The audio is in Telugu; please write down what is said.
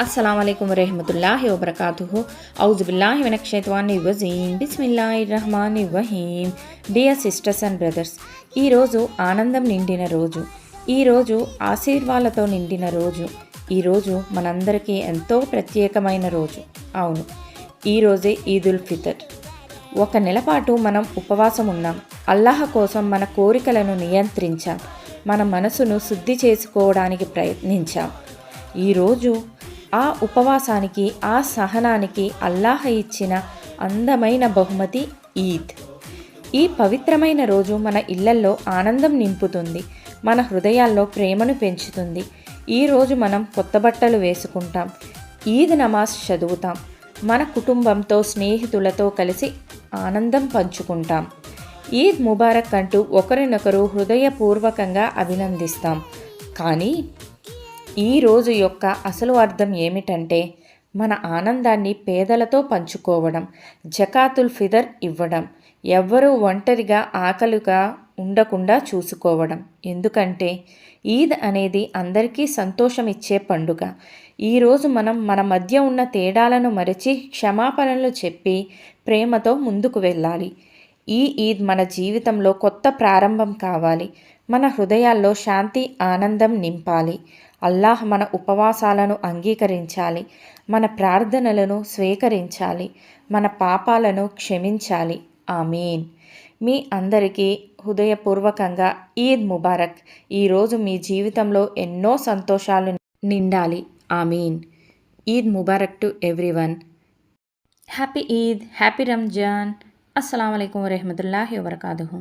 अस्सलाम वालेकुम रहमतुल्लाहि व बरकातुहू औज़ु बिल्लाहि मिनश शैतानिर रजीम बिस्मिल्लाहिर रहमानिर రహీం డియర్ సిస్టర్స్ అండ్ బ్రదర్స్, ఈరోజు ఆనందం నిండిన రోజు, ఈరోజు ఆశీర్వాదాలతో నిండిన రోజు, ఈరోజు మనందరికీ ఎంతో ప్రత్యేకమైన రోజు. అవును, ఈరోజే ఈదుల్ ఫితర్. ఒక నెల పాటు మనం ఉపవాసం ఉన్నాం. అల్లాహ్ కోసం మన కోరికలను నియంత్రించాం, మన మనసును శుద్ధి చేసుకోవడానికి ప్రయత్నించాం. ఈరోజు ఆ ఉపవాసానికి, ఆ సహనానికి అల్లాహ్ ఇచ్చిన అందమైన బహుమతి ఈద్. ఈ పవిత్రమైన రోజు మన ఇళ్లల్లో ఆనందం నింపుతుంది, మన హృదయాల్లో ప్రేమను పెంచుతుంది. ఈరోజు మనం కొత్త బట్టలు వేసుకుంటాం, ఈద్ నమాజ్ చదువుతాం, మన కుటుంబంతో స్నేహితులతో కలిసి ఆనందం పంచుకుంటాం. ఈద్ ముబారక్ అంటూ ఒకరినొకరు హృదయపూర్వకంగా అభినందిస్తాం. కానీ ఈ రోజు యొక్క అసలు అర్థం ఏమిటంటే, మన ఆనందాన్ని పేదలతో పంచుకోవడం, జకాతుల్ ఫిదర్ ఇవ్వడం, ఎవ్వరూ ఒంటరిగా ఆకలిగా ఉండకుండా చూసుకోవడం. ఎందుకంటే ఈద్ అనేది అందరికీ సంతోషం ఇచ్చే పండుగ. ఈరోజు మనం మన మధ్య ఉన్న తేడాలను మరిచి క్షమాపణలు చెప్పి ప్రేమతో ముందుకు వెళ్ళాలి. ఈ ఈద్ మన జీవితంలో కొత్త ప్రారంభం కావాలి, మన హృదయాల్లో శాంతి ఆనందం నింపాలి. అల్లాహ్ మన ఉపవాసాలను అంగీకరించాలి, మన ప్రార్థనలను స్వీకరించాలి, మన పాపాలను క్షమించాలి. ఆమీన్. మీ అందరికీ హృదయపూర్వకంగా ఈద్ ముబారక్. ఈరోజు మీ జీవితంలో ఎన్నో సంతోషాలు నిండాలి. ఆమీన్. ఈద్ ముబారక్ to everyone. Happy Eid, happy Ramzan. అస్సలాము అలైకుం వరహమతుల్లాహి వబరకాతుహు.